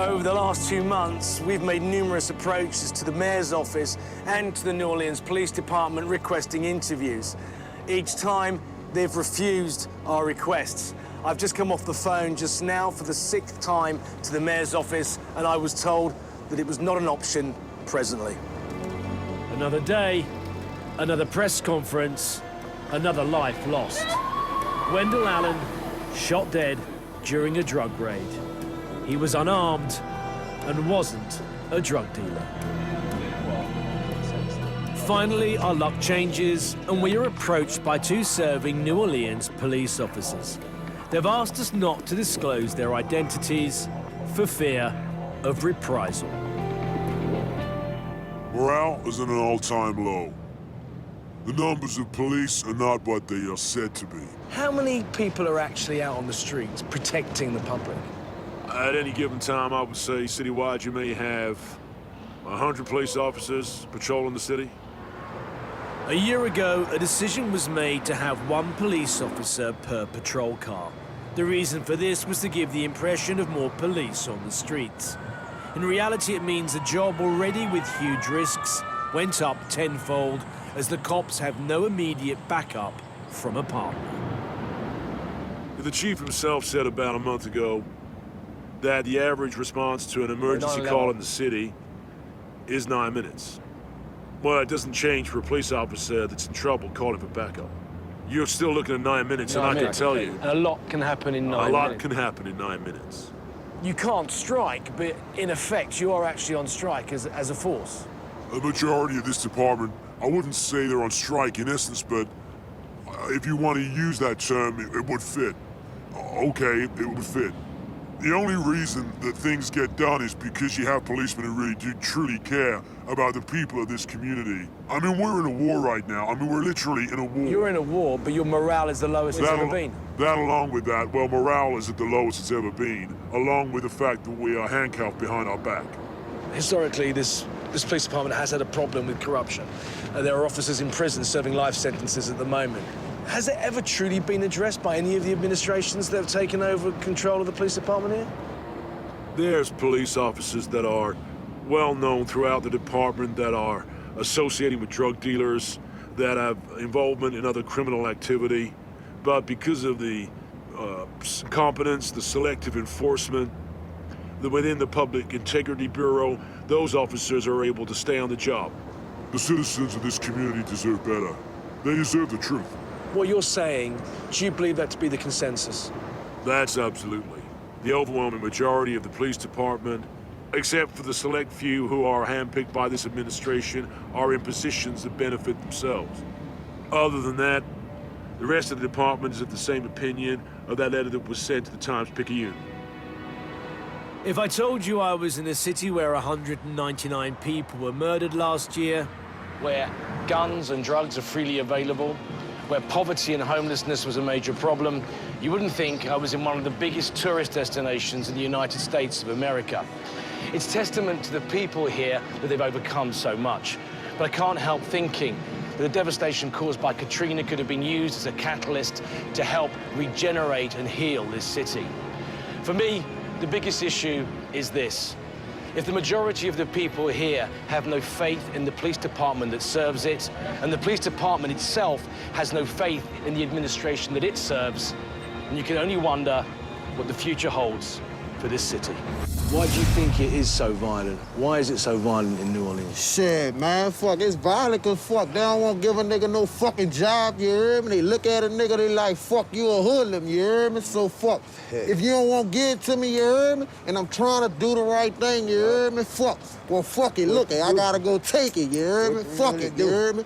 Over the last 2 months, we've made numerous approaches to the mayor's office and to the New Orleans Police Department requesting interviews. Each time, they've refused our requests. I've just come off the phone just now for the 6th time to the mayor's office, and I was told that it was not an option presently. Another day, another press conference, another life lost. Wendell Allen shot dead during a drug raid. He was unarmed and wasn't a drug dealer. Finally, our luck changes and we are approached by 2 serving New Orleans police officers. They've asked us not to disclose their identities for fear of reprisal. Morale is at an all-time low. The numbers of police are not what they are said to be. How many people are actually out on the streets protecting the public? At any given time, I would say citywide you may have 100 police officers patrolling the city. A year ago, a decision was made to have 1 police officer per patrol car. The reason for this was to give the impression of more police on the streets. In reality, it means a job already with huge risks went up tenfold as the cops have no immediate backup from a partner. The chief himself said about a month ago that the average response to an emergency call in the city is 9 minutes. Well, it doesn't change for a police officer that's in trouble calling for backup. You're still looking at 9 minutes, and I can tell you... And a lot can happen in 9 minutes. A lot can happen in 9 minutes. You can't strike, but in effect, you are actually on strike as a force. The majority of this department, I wouldn't say they're on strike in essence, but if you want to use that term, it would fit. Okay, it would fit. The only reason that things get done is because you have policemen who really do truly care about the people of this community. I mean, we're in a war right now. I mean, we're literally in a war. You're in a war, but your morale is the lowest it's ever been. That along with that, well, morale is at the lowest it's ever been, along with the fact that we are handcuffed behind our back. Historically, this police department has had a problem with corruption. There are officers in prison serving life sentences at the moment. Has it ever truly been addressed by any of the administrations that have taken over control of the police department here? There's police officers that are well known throughout the department that are associating with drug dealers, that have involvement in other criminal activity. But because of the competence, the selective enforcement, within the Public Integrity Bureau, those officers are able to stay on the job. The citizens of this community deserve better. They deserve the truth. What you're saying, do you believe that to be the consensus? That's absolutely. The overwhelming majority of the police department, except for the select few who are handpicked by this administration, are in positions that benefit themselves. Other than that, the rest of the department is of the same opinion of that letter that was sent to the Times-Picayune. If I told you I was in a city where 199 people were murdered last year, where guns and drugs are freely available, where poverty and homelessness was a major problem, you wouldn't think I was in one of the biggest tourist destinations in the United States of America. It's testament to the people here that they've overcome so much. But I can't help thinking that the devastation caused by Katrina could have been used as a catalyst to help regenerate and heal this city. For me, the biggest issue is this. If the majority of the people here have no faith in the police department that serves it, and the police department itself has no faith in the administration that it serves, then you can only wonder what the future holds for this city. Why do you think it is so violent? Why is it so violent in New Orleans? Shit, man, fuck, it's violent cause fuck, they don't want to give a nigga no fucking job, you hear me? They look at a nigga, they like, fuck, you a hoodlum, you hear me? So fuck, if you don't want to give it to me, you hear me? And I'm trying to do the right thing, you hear me? Fuck, well, fuck it, look, I gotta go take it, you hear me? Fuck it, you hear me?